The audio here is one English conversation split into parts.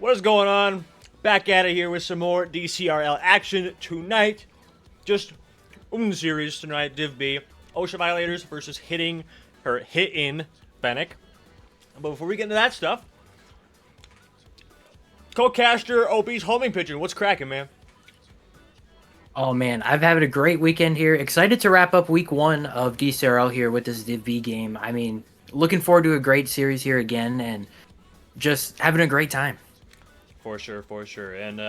What is going on? Back at it here with some more DCRL action tonight. Just series tonight, Div B. Osha Violators versus Hittin Fennec. But before we get into that stuff, co-caster OB's homing pigeon. What's cracking, man? Oh man, I've had a great weekend here. Excited to wrap up week one of DCRL here with this Div B game. I mean, looking forward to a great series here again and just having a great time. For sure, for sure. And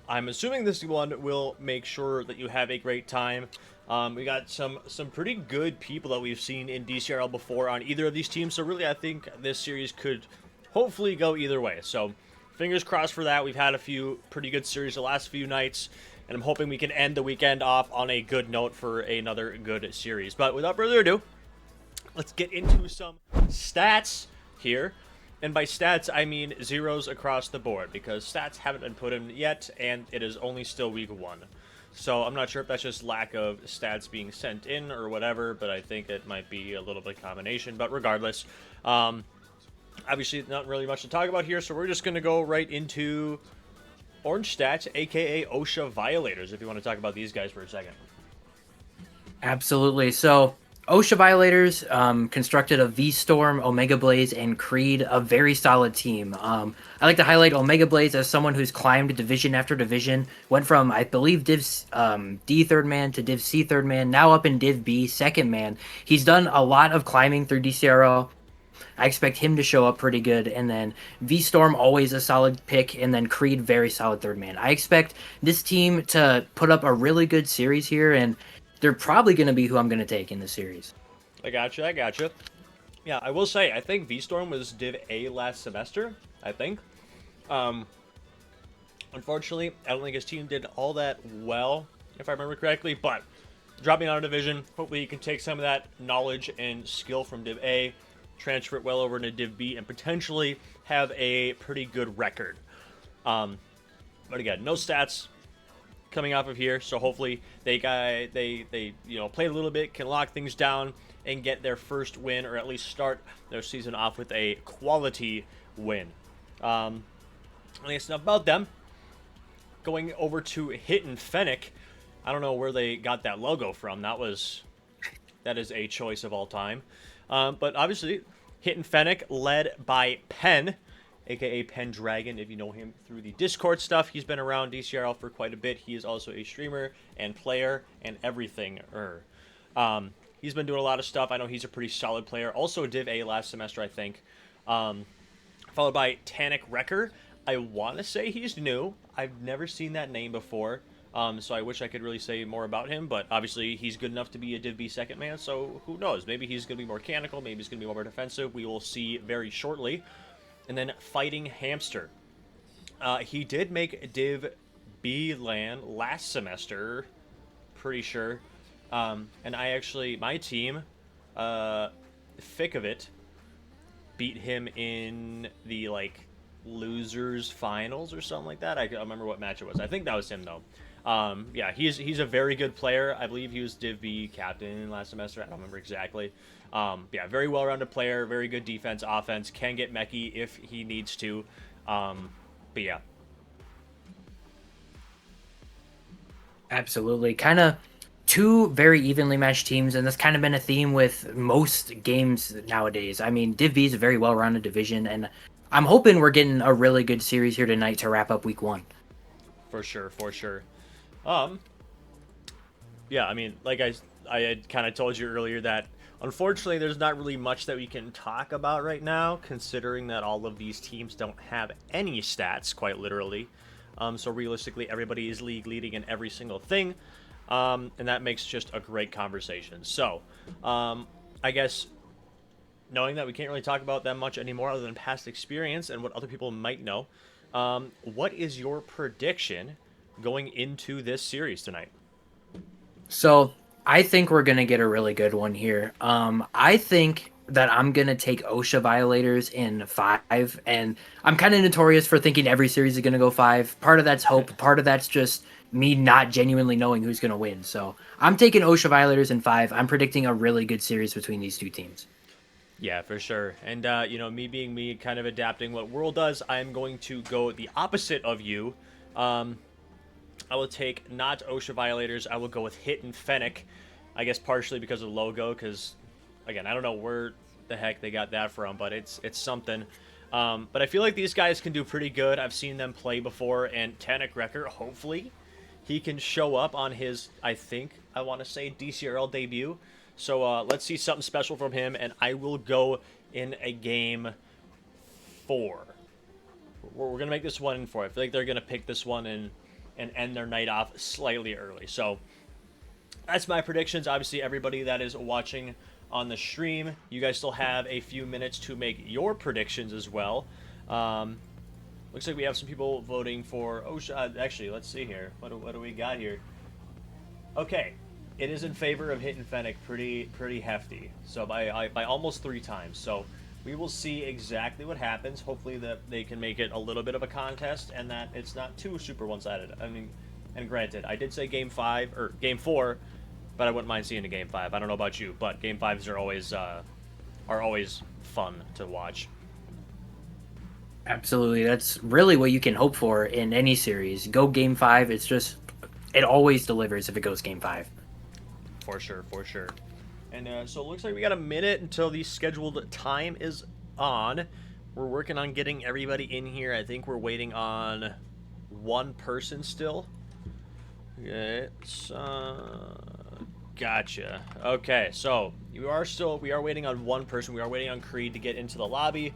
I'm assuming this one will make sure that you have a great time. We got some pretty good people that we've seen in DCRL before on either of these teams. So really, I think this series could hopefully go either way. So fingers crossed for that. We've had a few pretty good series the last few nights. And I'm hoping we can end the weekend off on a good note for another good series. But without further ado, let's get into some stats here. And by stats, I mean zeros across the board, because stats haven't been put in yet, and it is only still week one. So I'm not sure if that's just lack of stats being sent in or whatever, but I think it might be a little bit of combination. But regardless, obviously not really much to talk about here, so we're just going to go right into Orange Stats, aka Osha Violators, if you want to talk about these guys for a second. Absolutely. So Osha Violators constructed a V-Storm, Omega Blaze, and Creed, a very solid team. I like to highlight Omega Blaze as someone who's climbed division after division. Went from, I believe, Div D third man to Div C third man, now up in Div B second man. He's done a lot of climbing through DCRL. I expect him to show up pretty good. And then V-Storm, always a solid pick. And then Creed, very solid third man. I expect this team to put up a really good series here. And they're probably going to be who I'm going to take in the series. I gotcha, I gotcha. Yeah, I will say, I think V-Storm was Div A last semester, I think. Unfortunately, I don't think his team did all that well, if I remember correctly. But dropping out of division, hopefully he can take some of that knowledge and skill from Div A, transfer it well over into Div B, and potentially have a pretty good record. But again, no stats coming off of here, so hopefully they play a little bit, can lock things down, and get their first win, or at least start their season off with a quality win. I guess enough about them. Going over to Hittin Fennec. I don't know where they got that logo from. That is a choice of all time. But obviously, Hittin Fennec, led by Penn, aka Pendragon, if you know him through the Discord stuff. He's been around DCRL for quite a bit. He is also a streamer and player and everything. He's been doing a lot of stuff. I know he's a pretty solid player. Also Div A last semester, I think. Followed by Tanic Wrecker. I want to say he's new. I've never seen that name before. So I wish I could really say more about him, but obviously he's good enough to be a Div B second man, so who knows? Maybe he's going to be more mechanical, maybe he's going to be more defensive. We will see very shortly. And then Fighting Hamster. He did make Div B LAN last semester, pretty sure. And my team, thick of it, beat him in the, losers finals or something like that. I don't remember what match it was. I think that was him, though. Yeah, he's a very good player. I believe he was Div B captain last semester. I don't remember exactly. Yeah, very well-rounded player, very good defense, offense, can get mechy if he needs to. But yeah. Absolutely. Kind of two very evenly matched teams, and that's kind of been a theme with most games nowadays. I mean, Div B is a very well-rounded division, and I'm hoping we're getting a really good series here tonight to wrap up week one. For sure, for sure. Yeah, I mean, like I had kind of told you earlier that unfortunately there's not really much that we can talk about right now, considering that all of these teams don't have any stats, quite literally. So realistically, everybody is league leading in every single thing, and that makes just a great conversation. So, I guess knowing that we can't really talk about that much anymore other than past experience and what other people might know, what is your prediction going into this series tonight? So I think we're going to get a really good one here. I think that I'm going to take Osha Violators in 5, and I'm kind of notorious for thinking every series is going to go 5. Part of that's hope, part of that's just me not genuinely knowing who's going to win. So I'm taking Osha Violators in 5. I'm predicting a really good series between these two teams. Yeah, for sure. And, you know, me being me, kind of adapting what World does, I'm going to go the opposite of you. I will take not Osha Violators. I will go with Hittin Fennec. I guess partially because of the logo, because, again, I don't know where the heck they got that from, but it's something. But I feel like these guys can do pretty good. I've seen them play before, and Tanik Wrecker, hopefully, he can show up on his, I want to say, Dcrl debut. So let's see something special from him, and I will go in a game 4. We're going to make this 1 in 4. I feel like they're going to pick this one and end their night off slightly early. So that's my predictions. Obviously, everybody that is watching on the stream, you guys still have a few minutes to make your predictions as well. Looks like we have some people voting for Osha. Actually, let's see here. What do we got here? Okay, it is in favor of Hittin Fennec pretty hefty. So by almost 3 times. So we will see exactly what happens. Hopefully that they can make it a little bit of a contest and that it's not too super one-sided. I mean, and granted, I did say game 5 or game 4, but I wouldn't mind seeing a game 5. I don't know about you, but game 5s are always fun to watch. Absolutely. That's really what you can hope for in any series. Go game 5. It always delivers if it goes game 5. For sure, for sure. And so it looks like we got a minute until the scheduled time is on. We're working on getting everybody in here. I think we're waiting on 1 person still. Okay, gotcha. Okay, so we are waiting on 1 person. We are waiting on Creed to get into the lobby.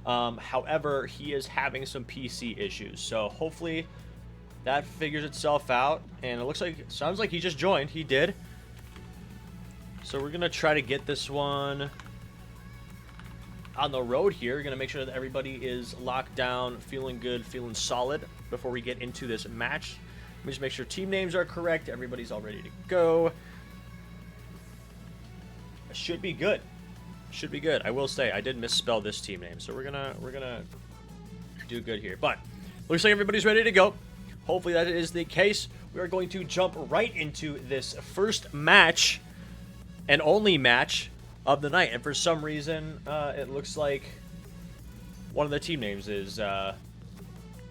However, he is having some PC issues. So hopefully that figures itself out. And it sounds like he just joined. He did. So we're going to try to get this one on the road here. We're going to make sure that everybody is locked down, feeling good, feeling solid before we get into this match. Let me just make sure team names are correct. Everybody's all ready to go. Should be good. Should be good. I will say I did misspell this team name, so we're gonna do good here. But looks like everybody's ready to go. Hopefully that is the case. We are going to jump right into this first match and only match of the night. And for some reason, it looks like one of the team names is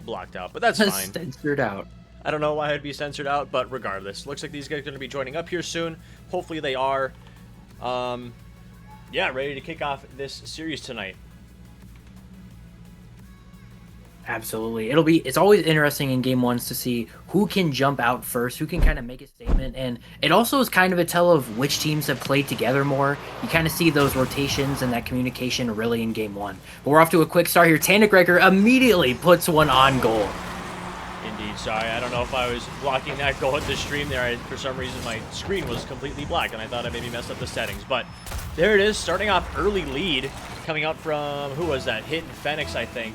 blocked out, but that's fine. Censored out. I don't know why it'd be censored out, but regardless, looks like these guys are going to be joining up here soon. Hopefully they are. Yeah, ready to kick off this series tonight. Absolutely. It's always interesting in game 1s to see who can jump out first, who can kind of make a statement, and it also is kind of a tell of which teams have played together more. You kind of see those rotations and that communication really in game 1. But we're off to a quick start here. Tanik Wrecker immediately puts one on goal. Indeed, sorry. I don't know if I was blocking that goal at the stream there. For some reason, my screen was completely black, and I thought I maybe messed up the settings. But there it is, starting off early lead, coming out from, who was that? Hittin Fennec, I think.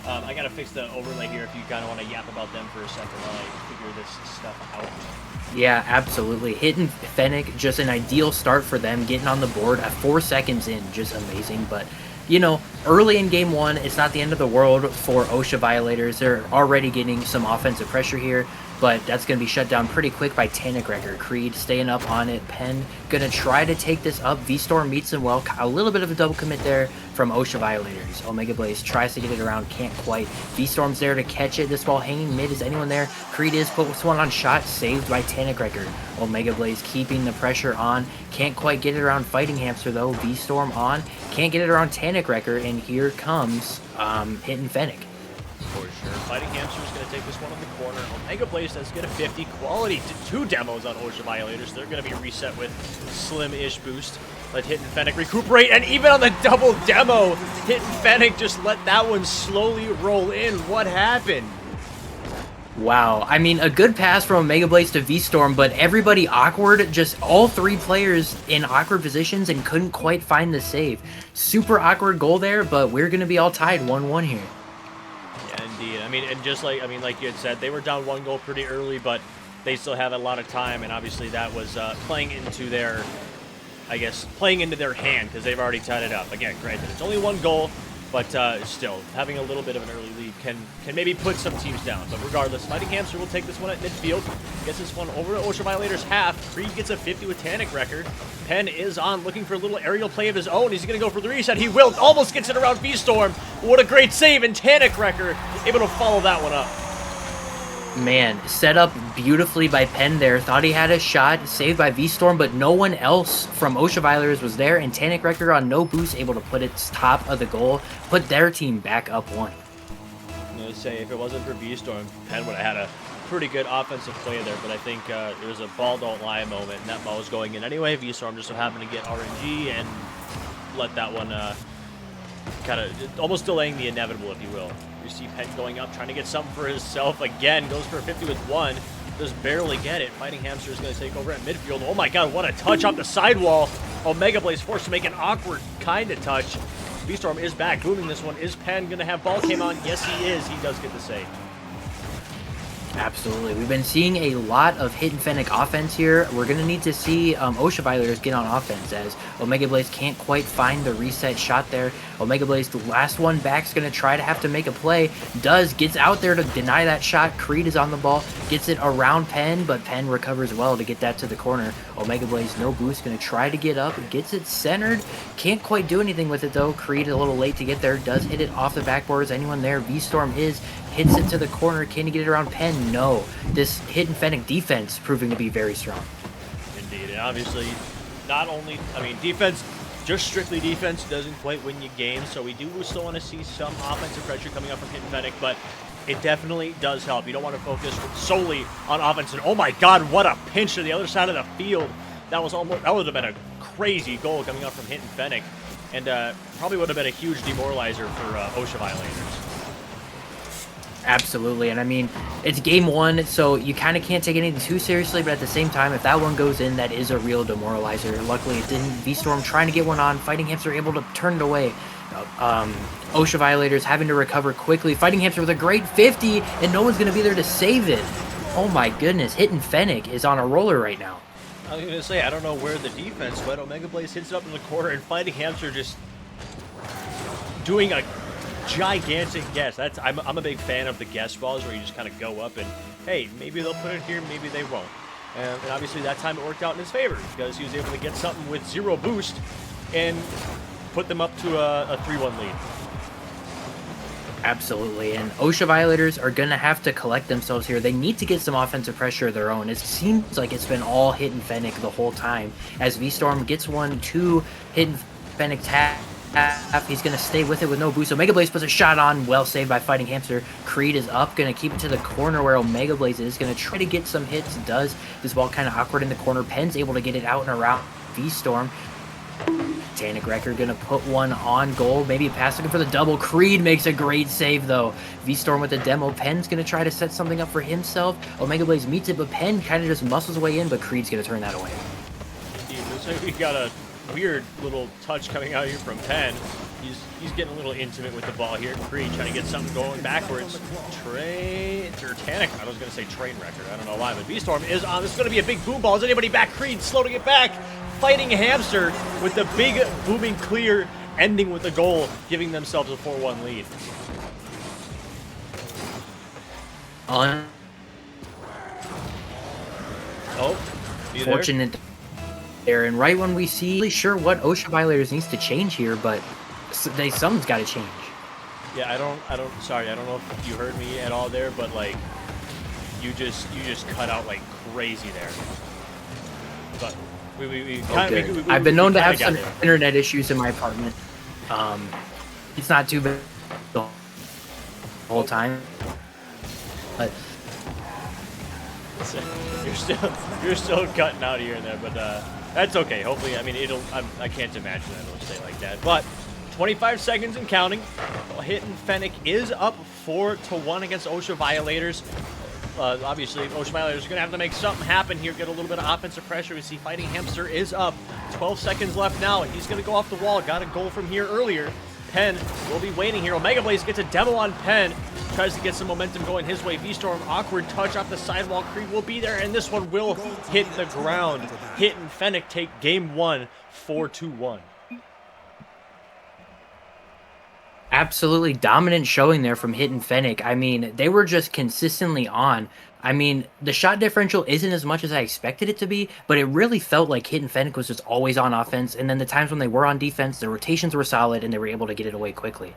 I gotta fix the overlay here if you kind of want to yap about them for a second while I figure this stuff out. Yeah, absolutely. Hittin Fennec, just an ideal start for them, getting on the board at 4 seconds in, just amazing. But, you know, early in game 1, it's not the end of the world for Osha Violators. They're already getting some offensive pressure here, but that's going to be shut down pretty quick by Tanik Wrecker. Creed staying up on it. Penn going to try to take this up. V-Storm meets him well. A little bit of a double commit there from Osha Violators. Omega Blaze tries to get it around, can't quite. V-Storm's there to catch it. This ball hanging mid. Is anyone there? Creed is puts one on shot, saved by Tanik Wrecker. Omega Blaze keeping the pressure on. Can't quite get it around Fighting Hamster though. V-Storm on. Can't get it around Tanik Wrecker, and here comes Hittin Fennec. For sure. Fighting Hamster is going to take this one on the corner. Omega Blaze does get a 50. Quality 2 demos on Osha Violators. They're going to be reset with slim-ish boost. Let Hittin Fennec recuperate, and even on the double demo, Hittin Fennec just let that one slowly roll in. What happened? Wow. I mean, a good pass from Omega Blaze to V-Storm, but everybody awkward. Just all 3 players in awkward positions and couldn't quite find the save. Super awkward goal there, but we're going to be all tied 1-1 here. Indeed. I mean, and just like you had said, they were down 1 goal pretty early, but they still have a lot of time, and obviously that was playing into their hand because they've already tied it up. Again, granted, it's only 1 goal, But still, having a little bit of an early lead can maybe put some teams down. But regardless, Fighting Hamster will take this one at midfield. Gets this one over to Osha Violators half. Creed gets a 50 with Tanic record. Penn is on, looking for a little aerial play of his own. He's going to go for the reset. He will. Almost gets it around V-Storm. What a great save, and Tanic record able to follow that one up. Man, set up beautifully by Penn there. Thought he had a shot, saved by V-Storm, but no one else from Osha Violators was there, and Tanic Record on no boost, able to put its top of the goal, put their team back up 1. I'm going to say, if it wasn't for V-Storm, Penn would have had a pretty good offensive play there, but I think there was a ball don't lie moment, and that ball was going in anyway. V-Storm just so happened to get RNG and let that one kind of almost delaying the inevitable, if you will. You see Penn going up, trying to get something for himself again. Goes for a 50 with 1. Does barely get it. Fighting Hamster is going to take over at midfield. Oh my god, what a touch off the sidewall. Omega Blaze forced to make an awkward kind of touch. V-Storm is back, booming this one. Is Penn going to have ball came on? Yes, he is. He does get the save. Absolutely. We've been seeing a lot of Hittin Fennec offense here. We're going to need to see Osha Violators get on offense, as Omega Blaze can't quite find the reset shot there. Omega Blaze, the last one back, is going to try to have to make a play. Gets out there to deny that shot. Creed is on the ball, gets it around Penn, but Penn recovers well to get that to the corner. Omega Blaze, no boost, going to try to get up, gets it centered. Can't quite do anything with it though. Creed a little late to get there, does hit it off the backboard. Is anyone there? V-Storm hits it to the corner. Can he get it around Penn? No. This Hittin Fennec defense proving to be very strong. Indeed, and obviously, not only, I mean, defense, just strictly defense doesn't quite win you games, so we do still want to see some offensive pressure coming up from Hittin Fennec, but it definitely does help. You don't want to focus solely on offense, and oh my god, what a pinch to the other side of the field. That was almost, that would have been a crazy goal coming up from Hittin Fennec, and probably would have been a huge demoralizer for Osha Violators. Absolutely, and I mean, it's game 1, so you kind of can't take anything too seriously, but at the same time, if that one goes in, that is a real demoralizer. Luckily, it didn't. V-Storm trying to get one on. Fighting Hamster able to turn it away. Osha Violators having to recover quickly. Fighting Hamster with a great 50, and no one's going to be there to save it. Oh my goodness, Hittin Fennec is on a roller right now. I was going to say, I don't know where the defense went. Omega Blaze hits it up in the corner, and Fighting Hamster just doing a gigantic guess. I'm a big fan of the guess balls where you just kind of go up and, hey, maybe they'll put it here, maybe they won't. And obviously that time it worked out in his favor because he was able to get something with 0 boost and put them up to a 3-1 lead. Absolutely, and Osha Violators are going to have to collect themselves here. They need to get some offensive pressure of their own. It seems like it's been all Hittin Fennec the whole time. As V-Storm gets one to Hittin Fennec tap, he's going to stay with it with no boost. Omega Blaze puts a shot on, well saved by Fighting Hamster. Creed is up, going to keep it to the corner where Omega Blaze is. Going to try to get some hits, does. This ball kind of awkward in the corner. Penn's able to get it out and around V-Storm. Tanic Record going to put one on goal. Maybe a pass looking for the double. Creed makes a great save though. V-Storm with the demo. Penn's going to try to set something up for himself. Omega Blaze meets it, but Penn kind of just muscles way in, but Creed's going to turn that away. Indeed, looks like we got a weird little touch coming out here from Penn. He's getting a little intimate with the ball here. Creed trying to get something going backwards. Tanic, I was going to say train record. I don't know why, but V-Storm is on. This is going to be a big boom ball. Is anybody back? Creed slow to get back. Fighting Hamster with the big booming clear, ending with the goal, giving themselves a 4-1 lead. Fortunate there, and right when we see, really sure what Osha Violators needs to change here, but something's got to change. Yeah, I don't. Sorry, I don't know if you heard me at all there, but like, you just cut out like crazy there. But I've been known to have some internet issues in my apartment. It's not too bad the whole time, but you're still cutting out here and there, but that's okay. Hopefully, I mean, I can't imagine that it'll stay like that. But 25 seconds and counting. Hittin Fennec is up 4-1 against Osha Violators. Obviously, Osha Violators are going to have to make something happen here, get a little bit of offensive pressure. We see Fighting Hamster is up. 12 seconds left now. He's going to go off the wall. Got a goal from here earlier. Penn will be waiting here. Omega Blaze gets a demo on Penn. Tries to get some momentum going his way. V-Storm, awkward touch off the sidewall. Creed will be there, and this one will hit the ground. Hittin Fennec take game 1, 4-1. Absolutely dominant showing there from Hittin Fennec. I mean, they were just consistently on. I mean, the shot differential isn't as much as I expected it to be, but it really felt like Hittin Fennec was just always on offense. And then the times when they were on defense, the rotations were solid and they were able to get it away quickly.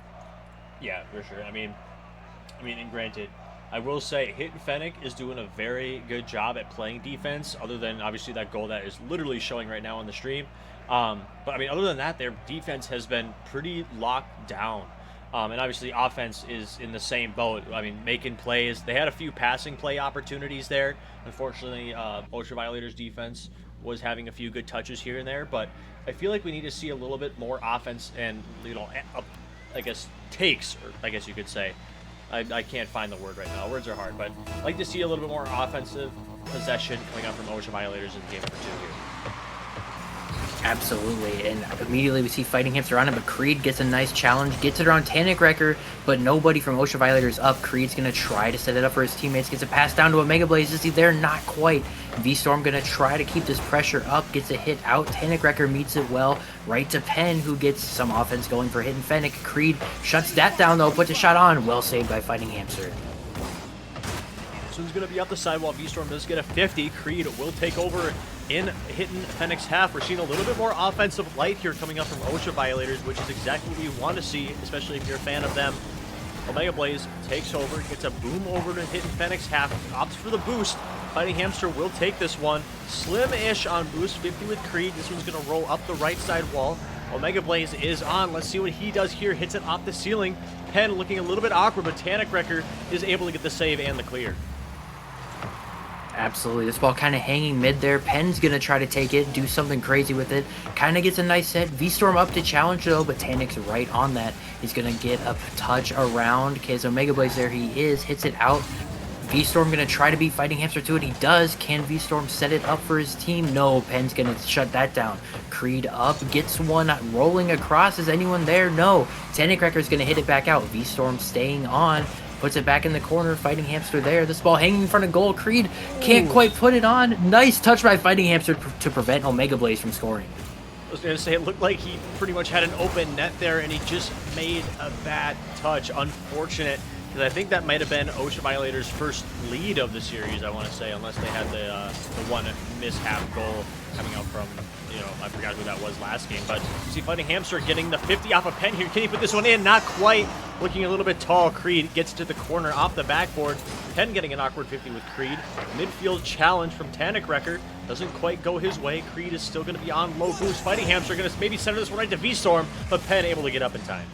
Yeah, for sure. And granted, I will say Hittin Fennec is doing a very good job at playing defense, other than obviously that goal that is literally showing right now on the stream. But I mean, other than that, their defense has been pretty locked down. And obviously, offense is in the same boat. I mean, making plays. They had a few passing play opportunities there. Unfortunately, Osha Violators defense was having a few good touches here and there. But I feel like we need to see a little bit more offense and, I guess, takes, or I guess you could say. I can't find the word right now. Words are hard. But I'd like to see a little bit more offensive possession coming up from Osha Violators in game number 2 here. Absolutely, and immediately we see Fighting Hamster on him, but Creed gets a nice challenge, gets it around Tannic Wrecker, but nobody from Osha Violators up. Creed's going to try to set it up for his teammates, gets a pass down to Omega Blaze. Is he there? Not quite. V-Storm going to try to keep this pressure up, gets a hit out. Tannic Wrecker meets it well, right to Penn, who gets some offense going for Hittin Fennec. Creed shuts that down though, puts a shot on, well saved by Fighting Hamster. This one's going to be up the side while V-Storm does get a 50. Creed will take over in Hittin Fennec's half. We're seeing a little bit more offensive light here coming up from Osha Violators, which is exactly what you want to see, especially if you're a fan of them. Omega Blaze takes over, gets a boom over to Hittin Fennec's half, opts for the boost. Fighting Hamster will take this one. Slim-ish on boost, 50 with Creed. This one's going to roll up the right side wall. Omega Blaze is on. Let's see what he does here. Hits it off the ceiling. Penn looking a little bit awkward, but Tannic Wrecker is able to get the save and the clear. Absolutely. This ball kind of hanging mid there. Penn's going to try to take it, do something crazy with it. Kind of gets a nice hit. V-Storm up to challenge though, but Tannic's right on that. He's going to get a touch around. Okay, so Omega Blaze there he is. Hits it out. V-Storm going to try to beat Fighting Hamster to it. He does. Can V-Storm set it up for his team? No. Penn's going to shut that down. Creed up. Gets one rolling across. Is anyone there? No. Tannic Wrecker's going to hit it back out. V-Storm staying on. Puts it back in the corner. Fighting Hamster there. This ball hanging in front of goal. Creed can't quite put it on. Nice touch by Fighting Hamster to prevent Omega Blaze from scoring. I was going to say, it looked like he pretty much had an open net there, and he just made a bad touch. Unfortunate, because I think that might have been Osha Violators' first lead of the series, I want to say, unless they had the one mishap goal coming out from, I forgot who that was last game. But you see Fighting Hamster getting the 50 off a Penn here. Can he put this one in? Not quite. Looking a little bit tall. Creed gets to the corner off the backboard. Penn getting an awkward 50 with Creed. Midfield challenge from Tannic Wrecker. Doesn't quite go his way. Creed is still going to be on low boost. Fighting Hamster going to maybe center this one right to V-Storm, but Penn able to get up in time.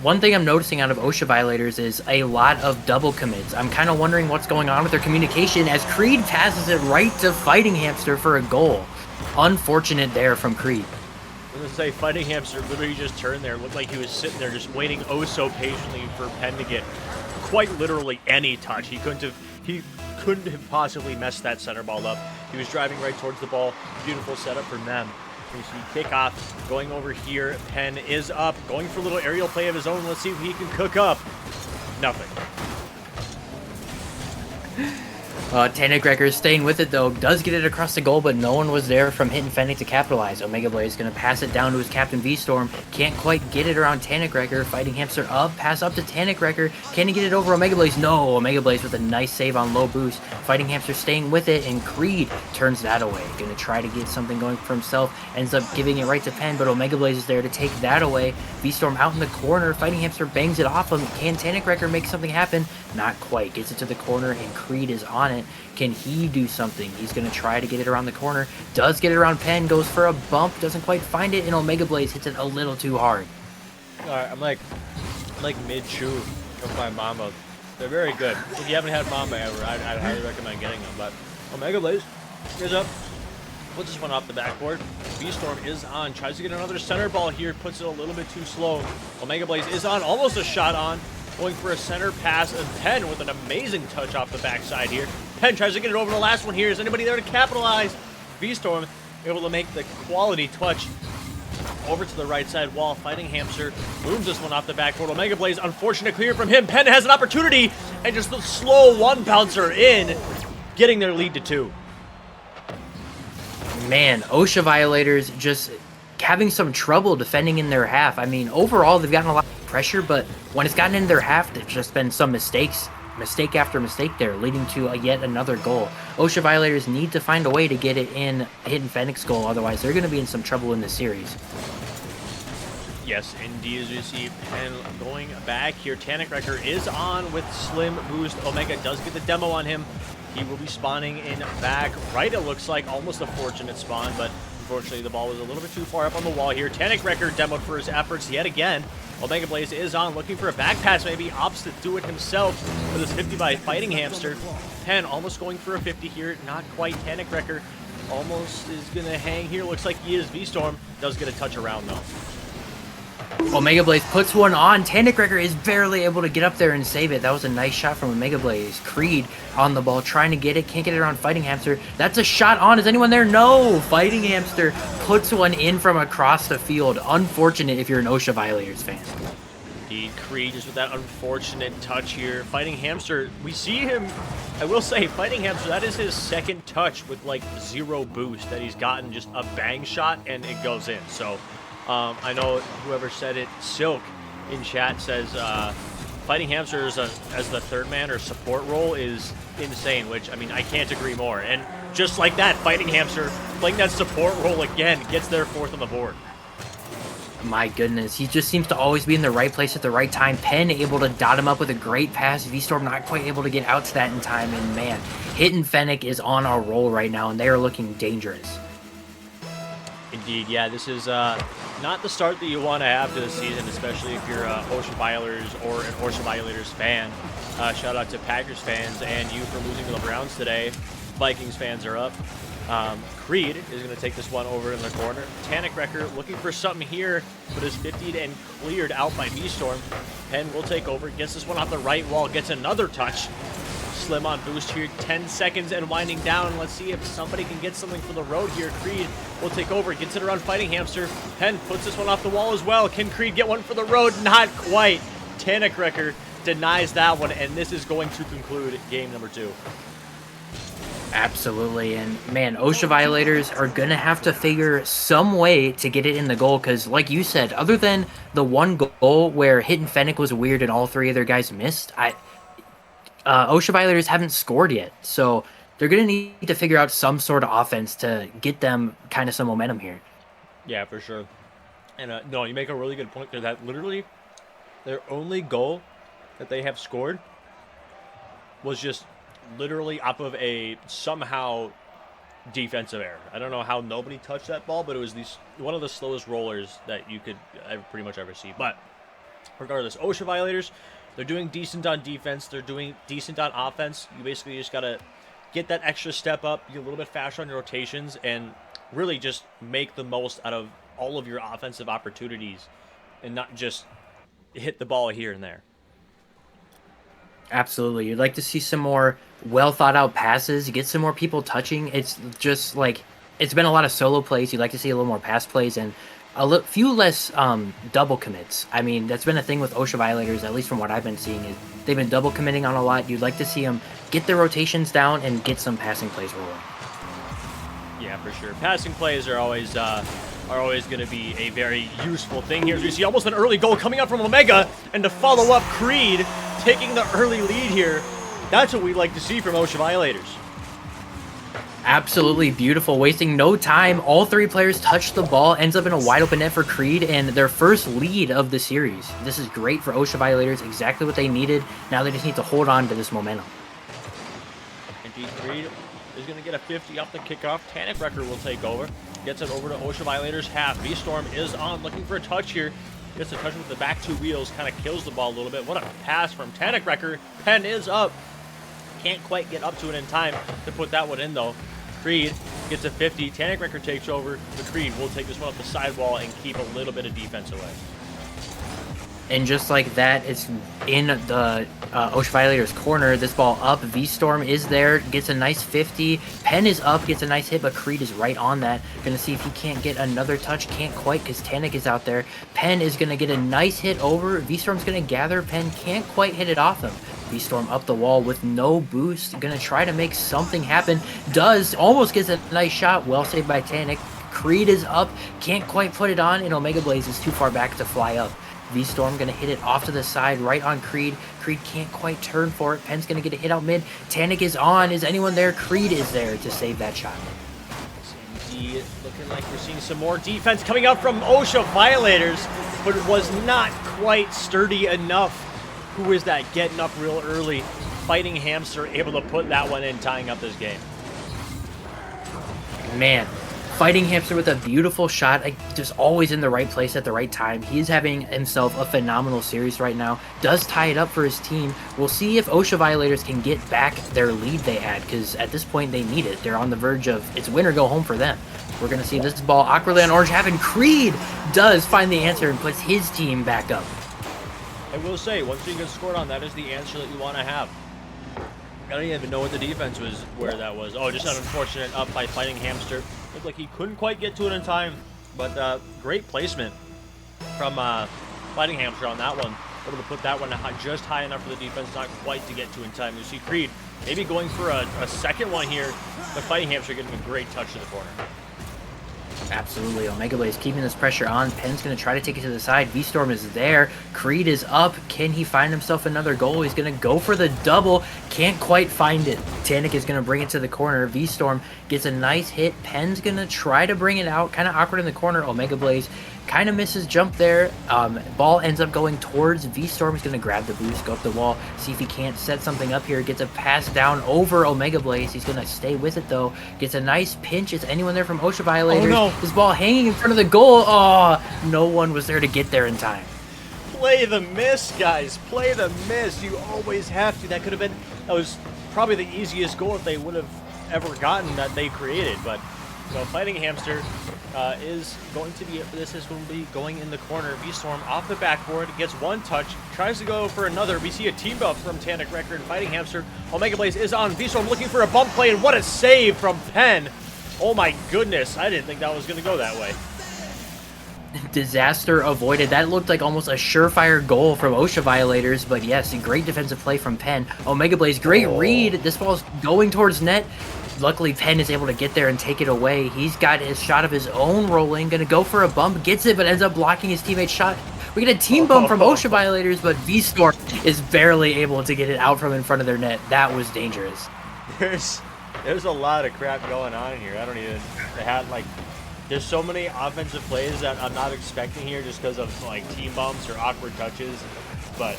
One thing I'm noticing out of Osha Violators is a lot of double commits. I'm kind of wondering what's going on with their communication as Creed passes it right to Fighting Hamster for a goal. Unfortunate there from Creed. I was going to say, Fighting Hamster literally just turned there. Looked like he was sitting there just waiting oh so patiently for Penn to get quite literally any touch. He couldn't have possibly messed that center ball up. He was driving right towards the ball. Beautiful setup from them. You see kickoff going over here. Penn is up, going for a little aerial play of his own. Let's see if he can cook up. Nothing. Tannic Wrecker is staying with it though, does get it across the goal, but no one was there from Hittin Fennec to capitalize. Omega Blaze is going to pass it down to his captain V-Storm. Can't quite get it around Tannic Wrecker. Fighting Hamster up, pass up to Tannic Wrecker. Can he get it over Omega Blaze? No. Omega Blaze with a nice save on low boost. Fighting Hamster staying with it, and Creed turns that away. Going to try to get something going for himself. Ends up giving it right to Penn, but Omega Blaze is there to take that away. V-Storm out in the corner. Fighting Hamster bangs it off him. Can Tannic Wrecker make something happen? Not quite. Gets it to the corner, and Creed is on it. Can he do something? He's going to try to get it around the corner. Does get it around Penn. Goes for a bump. Doesn't quite find it. And Omega Blaze hits it a little too hard. Alright, I'm like mid-chew of my Mamba. They're very good. If you haven't had Mamba ever, I'd highly recommend getting them. But Omega Blaze is up. Puts this one off the backboard. V-Storm is on. Tries to get another center ball here. Puts it a little bit too slow. Omega Blaze is on. Almost a shot on. Going for a center pass, and Penn with an amazing touch off the backside here. Penn tries to get it over the last one here. Is anybody there to capitalize? V-Storm able to make the quality touch over to the right side wall. Fighting Hamster booms this one off the backboard. Omega Blaze, unfortunate clear from him. Penn has an opportunity, and just the slow one bouncer in, getting their lead to 2. Man, Osha Violators just having some trouble defending in their half. I mean, overall, they've gotten a lot of pressure, but when it's gotten in their half, there's just been some mistakes, mistake after mistake there, leading to yet another goal. Osha Violators need to find a way to get it in Hittin Fennec's goal, otherwise they're going to be in some trouble in this series. Yes, indeed, as you see, Penn going back here. Wrecker is on with Slim Boost. Omega does get the demo on him. He will be spawning in back right, it looks like. Almost a fortunate spawn, but unfortunately the ball was a little bit too far up on the wall here. Wrecker demoed for his efforts yet again. Omega Blaze is on, looking for a back pass, maybe opts to do it himself with his 50 by Fighting Hamster. Penn almost going for a 50 here, not quite. Wrecker almost is going to hang here. Looks like he is V-Storm. Does get a touch around, though. Omega Blaze puts one on. Wrecker is barely able to get up there and save it. That was a nice shot from Omega Blaze. Creed on the ball, trying to get it. Can't get it on Fighting Hamster. That's a shot on. Is anyone there? No! Fighting Hamster puts one in from across the field. Unfortunate if you're an Osha Violators fan. Indeed, Creed just with that unfortunate touch here. Fighting Hamster, we see him, I will say, Fighting Hamster, that is his second touch with like 0 boost that he's gotten, just a bang shot and it goes in. So I know whoever said it, Silk in chat says Fighting Hamster as the third man or support role is insane, which, I mean, I can't agree more. And just like that, Fighting Hamster playing that support role again gets their 4th on the board. My goodness, he just seems to always be in the right place at the right time. Penn able to dot him up with a great pass. V-Storm not quite able to get out to that in time. And man, Hittin Fennec is on a roll right now, and they are looking dangerous. Indeed, yeah, this is not the start that you want to have to the season, especially if you're Osha Violators or an Osha Violators fan. Shout out to Packers fans and you for losing to the Browns today. Vikings fans are up. Creed is going to take this one over in the corner. Wrecker looking for something here, but is 50'd and cleared out by V-Storm. Penn will take over, gets this one off the right wall, gets another touch. Slim on boost here, 10 seconds and winding down. Let's see if somebody can get something for the road here. Creed will take over, gets it around Fighting Hamster. Penn puts this one off the wall as well. Can Creed get one for the road? Not quite. Wrecker denies that one, and this is going to conclude game number 2. Absolutely, and man, Osha Violators are going to have to figure some way to get it in the goal, because like you said, other than the one goal where Hittin Fennec was weird and all 3 of their guys missed, Osha Violators haven't scored yet, so they're going to need to figure out some sort of offense to get them kind of some momentum here. Yeah, for sure. And no, you make a really good point there that literally their only goal that they have scored was just literally off of a somehow defensive error. I don't know how nobody touched that ball, but it was one of the slowest rollers that you could pretty much ever see. But regardless, Osha Violators, they're doing decent on defense. They're doing decent on offense. You basically just got to get that extra step up, be a little bit faster on your rotations, and really just make the most out of all of your offensive opportunities and not just hit the ball here and there. Absolutely. You'd like to see some more well thought out passes, get some more people touching. It's just like, it's been a lot of solo plays. You'd like to see a little more pass plays and a few less double commits. I mean, that's been a thing with Osha Violators, at least from what I've been seeing, is they've been double committing on a lot. You'd like to see them get their rotations down and get some passing plays rolling. Yeah, for sure. Passing plays are always going to be a very useful thing here. As we see almost an early goal coming up from Omega, and to follow up, Creed taking the early lead here. That's what we like to see from Osha Violators. Absolutely beautiful, wasting no time. All 3 players touch the ball, ends up in a wide open net for Creed, and their first lead of the series. This is great for Osha Violators, exactly what they needed. Now they just need to hold on to this momentum. Indeed, Creed is going to get a 50 off the kickoff. Wrecker will take over. Gets it over to Osha Violators half. V-Storm is on, looking for a touch here. Gets a touch with the back 2 wheels, kind of kills the ball a little bit. What a pass from Wrecker. Penn is up. Can't quite get up to it in time to put that one in, though. Creed gets a 50. Wrecker takes over. The Creed will take this one off the sidewall and keep a little bit of defense away. And just like that, it's in the Osha Violators corner. This ball up. V-Storm is there. Gets a nice 50. Penn is up. Gets a nice hit, but Creed is right on that. Going to see if he can't get another touch. Can't quite because Tanik is out there. Penn is going to get a nice hit over. V-Storm's going to gather. Penn can't quite hit it off him. V-Storm up the wall with no boost. Going to try to make something happen. Does. Almost gets a nice shot. Well saved by Tanik. Creed is up, can't quite put it on, and Omega Blaze is too far back to fly up. V-Storm gonna hit it off to the side, right on Creed. Creed can't quite turn for it. Penn's gonna get a hit out mid. Tanic is on. Is anyone there? Creed is there to save that shot. Indeed, looking like we're seeing some more defense coming up from Osha Violators, but it was not quite sturdy enough. Who is that getting up real early? Fighting Hamster able to put that one in, tying up this game. Man, Fighting Hamster with a beautiful shot, just always in the right place at the right time. He's having himself a phenomenal series right now. Does tie it up for his team. We'll see if Osha Violators can get back their lead they had, because at this point they need it. They're on the verge of it's win or go home for them. We're going to see this ball awkwardly on Orange happen. Creed does find the answer and puts his team back up. I will say, once you get scored on, that is the answer that you want to have. I don't even know what the defense was, where that was. Oh, just an unfortunate up by Fighting Hamster. Looked like he couldn't quite get to it in time, but great placement from Fighting Hamster on that one. Able to put that one just high enough for the defense, not quite to get to in time. You see Creed maybe going for a second one here, but Fighting Hamster getting a great touch to the corner. Absolutely. Omega Blaze keeping this pressure on. Penn's going to try to take it to the side. V-Storm is there. Creed is up. Can he find himself another goal? He's going to go for the double. Can't quite find it. Tanic is going to bring it to the corner. V-Storm gets a nice hit. Penn's going to try to bring it out. Kind of awkward in the corner. Omega Blaze kind of misses jump there. Ball ends up going towards V-Storm. He's going to grab the boost, go up the wall, see if he can't set something up here. Gets a pass down over Omega Blaze. He's going to stay with it, though. Gets a nice pinch. Is anyone there from Osha Violators? Oh, no. His ball hanging in front of the goal. Oh, no one was there to get there in time. Play the miss, guys. Play the miss. You always have to. That was probably the easiest goal if they would have ever gotten that they created, but so Fighting Hamster is going to be, this is going to be going in the corner. V-Storm off the backboard, gets one touch, tries to go for another. We see a team bump from Tanic Record and Fighting Hamster. Omega Blaze is on. V-Storm looking for a bump play, and what a save from Penn. Oh my goodness, I didn't think that was going to go that way. Disaster avoided. That looked like almost a surefire goal from Osha Violators, but yes, a great defensive play from Penn. Omega Blaze, great read. This ball's going towards net. Luckily, Penn is able to get there and take it away. He's got his shot of his own rolling. Going to go for a bump. Gets it, but ends up blocking his teammate's shot. We get a team bump from Osha Violators, but V-Storm is barely able to get it out from in front of their net. That was dangerous. There's a lot of crap going on here. I don't even have, like, there's so many offensive plays that I'm not expecting here just because of, like, team bumps or awkward touches. But,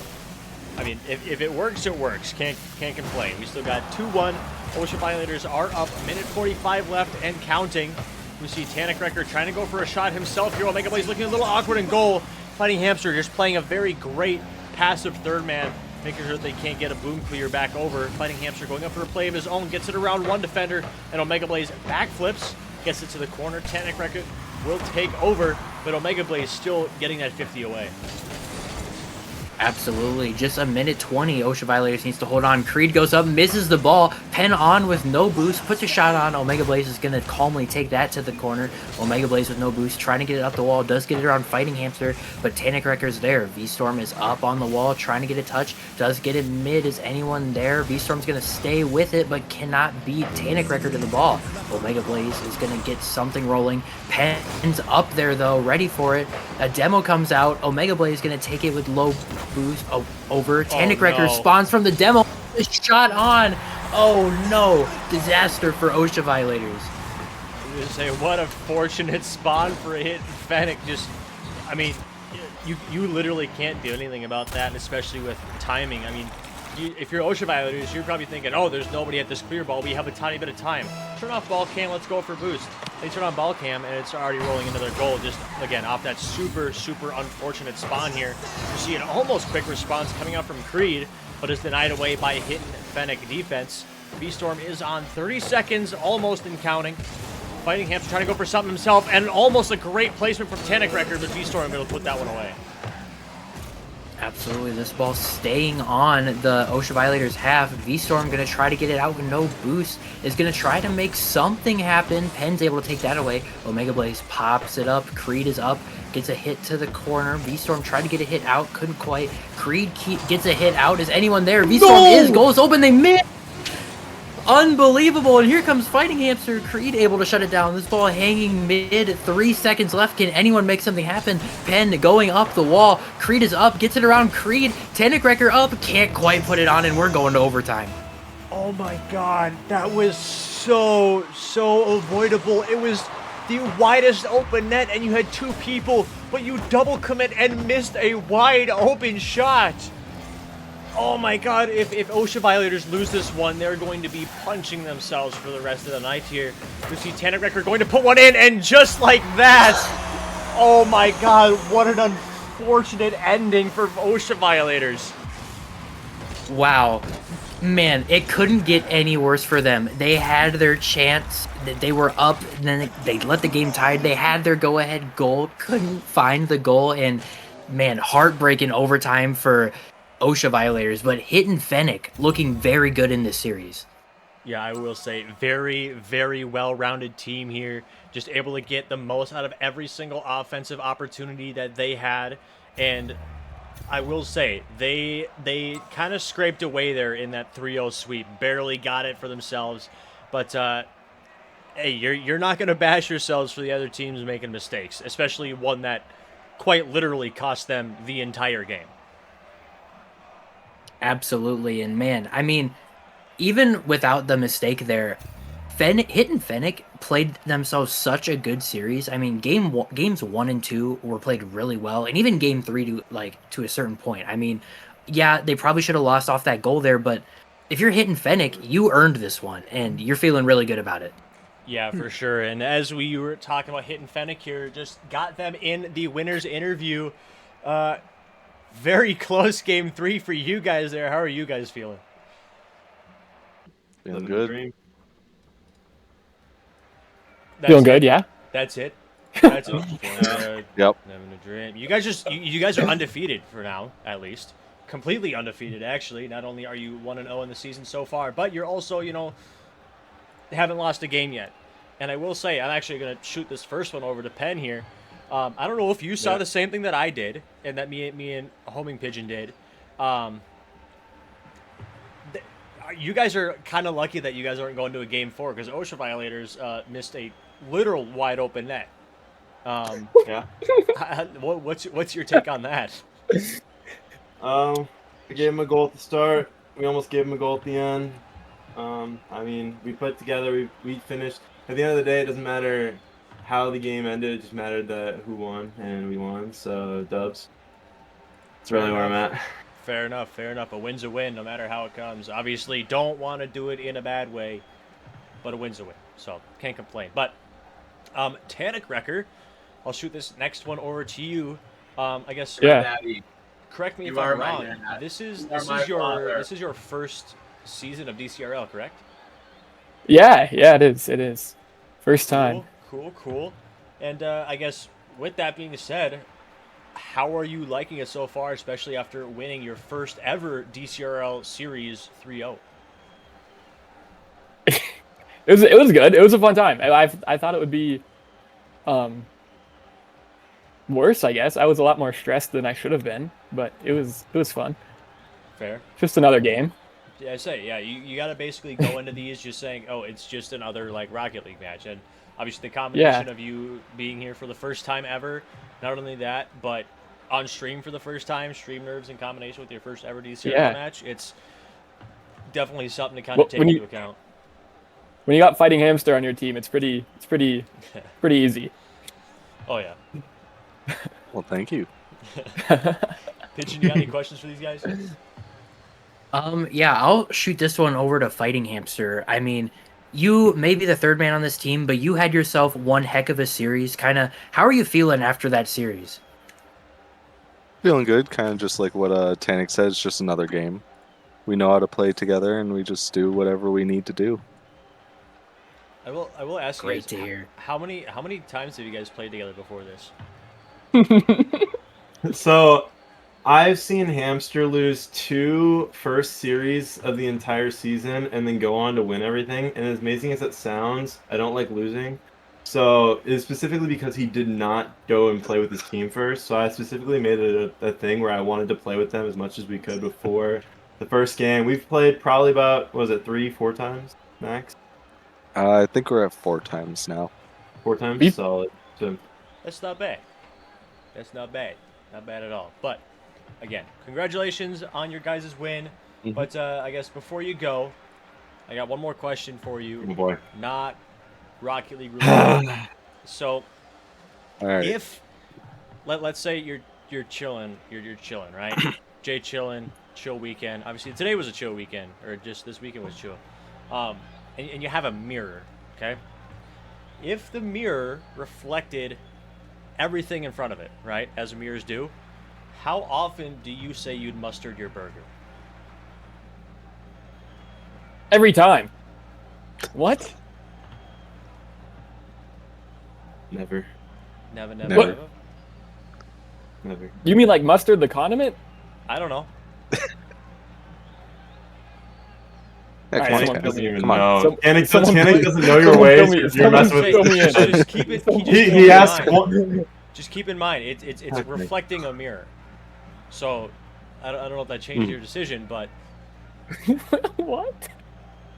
I mean, if it works, it works. Can't complain. We still got 2-1. Osha Violators are up. Minute 45 left and counting. We see Tanic Record trying to go for a shot himself here. Omega Blaze looking a little awkward in goal. Fighting Hamster just playing a very great passive third man, making sure that they can't get a boom clear back over. Fighting Hamster going up for a play of his own, gets it around one defender, and Omega Blaze backflips, gets it to the corner. Tanic Record will take over, but Omega Blaze still getting that 50 away. Absolutely. Just a minute 20. Osha Violators needs to hold on. Creed goes up, misses the ball. Penn on with no boost. Puts a shot on. Omega Blaze is going to calmly take that to the corner. Omega Blaze with no boost. Trying to get it up the wall. Does get it around Fighting Hamster, but Tanic Record's there. V-Storm is up on the wall, trying to get a touch. Does get it mid. Is anyone there? V-Storm's going to stay with it, but cannot beat Tanic Record to the ball. Omega Blaze is going to get something rolling. Penn's up there, though, ready for it. A demo comes out. Omega Blaze is going to take it with low boost over. Tanic Record spawns from the demo. The shot on. Oh no. Disaster for Osha Violators. I was going to say, what a fortunate spawn for a hit. Fennec just, I mean, you literally can't do anything about that, and especially with timing. I mean, if you're Osha Violators, you're probably thinking, oh, there's nobody at this clear ball. We have a tiny bit of time. Turn off ball cam. Let's go for boost. They turn on ball cam, and it's already rolling another goal. Just, again, off that super, super unfortunate spawn here. You see an almost quick response coming out from Creed, but is denied away by Hittin Fennec defense. V-Storm is on 30 seconds, almost in counting. Fighting Hamster trying to go for something himself, and almost a great placement from Tanic Record, but V-Storm able to put that one away. Absolutely, this ball staying on the Osha Violators half. V-Storm going to try to get it out with no boost. Is going to try to make something happen. Penn's able to take that away. Omega Blaze pops it up. Creed is up. Gets a hit to the corner. V-Storm tried to get a hit out. Couldn't quite. Creed gets a hit out. Is anyone there? V-Storm is. Goals open. They miss. Unbelievable. And here comes Fighting Hamster. Creed able to shut it down. This ball hanging mid. 3 seconds left. Can anyone make something happen? Penn going up the wall. Creed is up. Gets it around Creed. Tannecracker up. Can't quite put it on, and we're going to overtime. Oh my god, that was so avoidable. It was the widest open net, and you had 2 people, but you double commit and missed a wide open shot. Oh my god, if Osha Violators lose this one, they're going to be punching themselves for the rest of the night here. You see Tannecracker going to put one in, and just like that, oh my god, what an unfortunate ending for Osha Violators. Wow. Man, it couldn't get any worse for them. They had their chance. They were up, and then they let the game tied. They had their go-ahead goal, couldn't find the goal, and man, heartbreaking overtime for Osha Violators. But Hittin Fennec looking very good in this series. Yeah, I will say very well-rounded team here. Just able to get the most out of every single offensive opportunity that they had, and I will say they kind of scraped away there in that 3-0 sweep. Barely got it for themselves, but hey, you're not going to bash yourselves for the other teams making mistakes, especially one that quite literally cost them the entire game. Absolutely, and man, I mean, even without the mistake there, Hittin Fennec played themselves such a good series. I mean, games 1 and 2 were played really well, and even game 3 to a certain point. I mean, yeah, they probably should have lost off that goal there, but if you're Hittin Fennec, you earned this one, and you're feeling really good about it. Yeah, for sure. And as we were talking about Hittin Fennec here, just got them in the winner's interview. Very close game 3 for you guys there. How are you guys feeling? Feeling good. Feeling good, yeah. That's it. That's it. Feeling good. Yep. Having a dream. You guys you guys are undefeated for now, at least. Completely undefeated, actually. Not only are you 1-0 in the season so far, but you're also, haven't lost a game yet. And I will say, I'm actually going to shoot this first one over to Penn here. I don't know if you saw the same thing that I did, and that me and Homing Pigeon did. You guys are kind of lucky that you guys aren't going to a game 4, because Osha Violators missed a literal wide open net. Yeah. What's your take on that? We gave him a goal at the start. We almost gave him a goal at the end. I mean, we put together. We finished. At the end of the day, it doesn't matter how the game ended. It just mattered that who won, and we won. So dubs. That's really where I'm at. Fair enough. Fair enough. A win's a win, no matter how it comes. Obviously, don't want to do it in a bad way, but a win's a win. So can't complain. But Tannecracker, I'll shoot this next one over to you. I guess. Yeah. Correct me if I'm wrong. This is your first season of DCRL, correct? Yeah, it is. It is. First time. Cool. And I guess with that being said, how are you liking it so far, especially after winning your first ever DCRL series 3-0? It was good. It was a fun time. I thought it would be worse, I guess. I was a lot more stressed than I should have been, but it was fun. Fair. Just another game. Yeah, I say, yeah, you got to basically go into these just saying, oh, it's just another Rocket League match. And obviously the combination of you being here for the first time ever, not only that, but on stream for the first time, stream nerves in combination with your first ever DCRL match, it's definitely something to kind of take into account. When you got Fighting Hamster on your team, it's pretty easy. Oh yeah. Well, thank you. Pigeon, you got any questions for these guys? Yeah, I'll shoot this one over to Fighting Hamster. I mean, you may be the third man on this team, but you had yourself one heck of a series. How are you feeling after that series? Feeling good. Kind of just like what Tanic said. It's just another game. We know how to play together, and we just do whatever we need to do. I will ask you Great guys, to hear. how many times have you guys played together before this? So, I've seen Hamster lose 2 first series of the entire season and then go on to win everything. And as amazing as that sounds, I don't like losing. So it's specifically because he did not go and play with his team first. So I specifically made it a thing where I wanted to play with them as much as we could before the first game. We've played probably about, 3-4 times max? I think we're at 4 times now. 4 times? Beef. Solid. So, That's not bad. That's not bad. Not bad at all. But again, congratulations on your guys' win. Mhm. But I guess before you go, I got one more question for you. oh boy. Not Rocket League related. So All right. if let's say you're chilling, you're chilling, right? Jay chilling, chill weekend. Obviously today was a chill weekend, or just this weekend was chill. And you have a mirror, okay? If the mirror reflected everything in front of it, right, as mirrors do, how often do you say you'd mustard your burger? Every time. What? Never. Never. Never. Never. You mean like mustard the condiment? I don't know. Yeah, All come right, on, someone Tanner. fill Doesn't even Come on. know. Some- Panic someone doesn't know your someone ways. fill me- You're someone messing with fill me in. Just keep it. He asked one. Just keep in mind, it's Okay. reflecting a mirror. So, I don't know if that changed your decision, but What?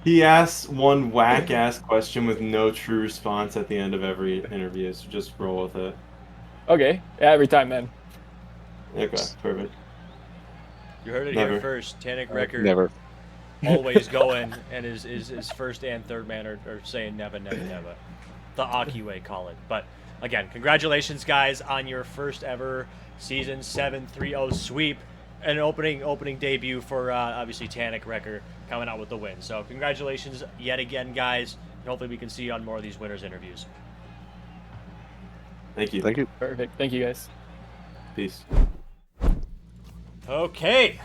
He asks one whack ass question with no true response at the end of every interview, so just roll with it. Okay, yeah, every time, man. Okay, perfect. you heard it Never. here first. Tannic record Never. always going, and his first and third man are saying never. The Aki way, call it. But again, congratulations, guys, on your first ever season 7-3-0 sweep. An opening debut for obviously Tannic Wrecker coming out with the win. So congratulations yet again, guys. And hopefully we can see you on more of these winners interviews. Thank you. Thank you. Perfect. Thank you, guys. Peace. Okay.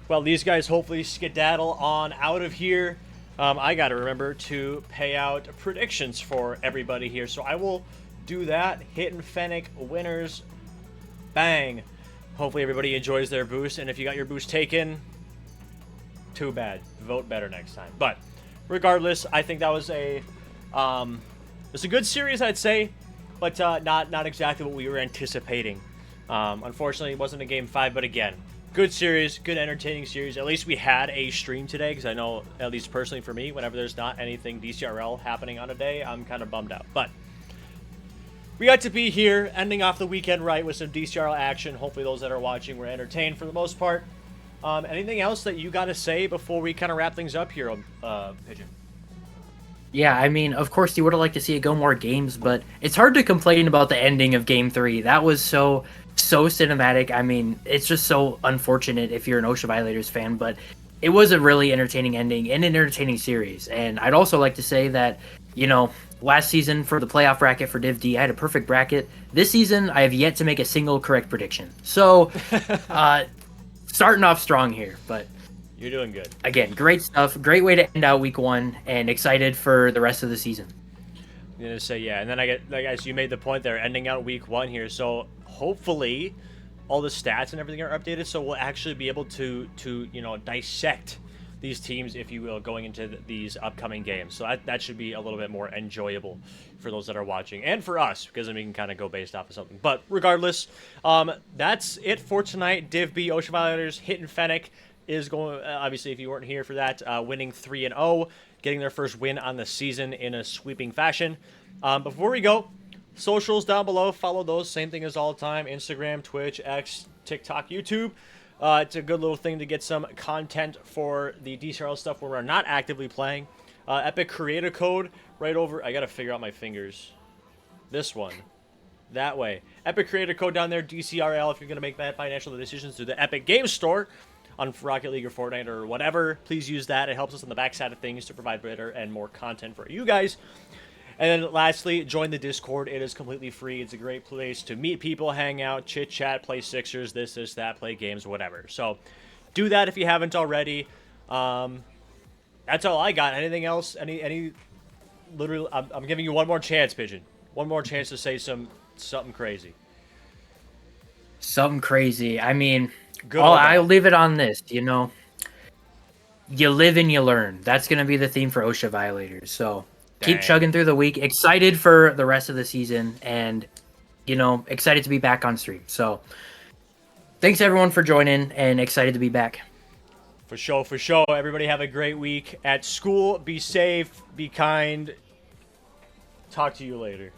Well, these guys hopefully skedaddle on out of here. I got to remember to pay out predictions for everybody here. So I will do that. Hittin Fennec winners. Bang. Hopefully everybody enjoys their boost. And if you got your boost taken, too bad. Vote better next time. But regardless, I think that was it's a good series, I'd say, but not exactly what we were anticipating. Unfortunately, it wasn't a game 5, but again, good series, good entertaining series. At least we had a stream today, because I know, at least personally for me, whenever there's not anything Dcrl happening on a day, I'm kind of bummed out. But we got to be here, ending off the weekend right with some Dcrl action. Hopefully those that are watching were entertained for the most part. Anything else that you got to say before we kind of wrap things up here, Pigeon? Yeah, I mean, of course, you would have liked to see it go more games, but it's hard to complain about the ending of Game 3. That was so cinematic. I mean, it's just so unfortunate if you're an Osha Violators fan, but it was a really entertaining ending and an entertaining series. And I'd also like to say that, you know, last season for the playoff bracket for Div D, I had a perfect bracket. This season, I have yet to make a single correct prediction. So, starting off strong here, but You're doing good. again, great stuff. Great way to end out week 1, and excited for the rest of the season. I'm gonna say yeah, and then I guess you made the point there, ending out week 1 here. So hopefully, all the stats and everything are updated, so we'll actually be able to dissect these teams, if you will, going into these upcoming games. So that should be a little bit more enjoyable for those that are watching, and for us, because then we can kind of go based off of something. But regardless, that's it for tonight. Div B, Osha Violators, Hittin Fennec is going, obviously, if you weren't here for that, winning 3-0, getting their first win on the season in a sweeping fashion. Before we go, socials down below, follow those, same thing as all the time, Instagram, Twitch, X, TikTok, YouTube. It's a good little thing to get some content for the Dcrl stuff when we're not actively playing. Epic creator code right over, I gotta figure out my fingers. This one. That way. Epic creator code down there, DCRL, if you're gonna make bad financial decisions through the Epic Games Store on Rocket League or Fortnite or whatever, please use that. It helps us on the backside of things to provide better and more content for you guys. And then lastly, join the Discord. It is completely free. It's a great place to meet people, hang out, chit chat, play Sixers, this, that, play games, whatever. So do that if you haven't already. That's all I got. Anything else? Any literally, I'm giving you one more chance, Pigeon. One more chance to say something crazy. Something crazy. I mean, Good or bad? I'll leave it on this, you know. You live and you learn. That's going to be the theme for Osha Violators. So keep Dang. chugging through the week. Excited for the rest of the season, and, you know, excited to be back on stream. So thanks, everyone, for joining, and excited to be back. For sure, for sure. Everybody have a great week at school. Be safe, be kind. Talk to you later.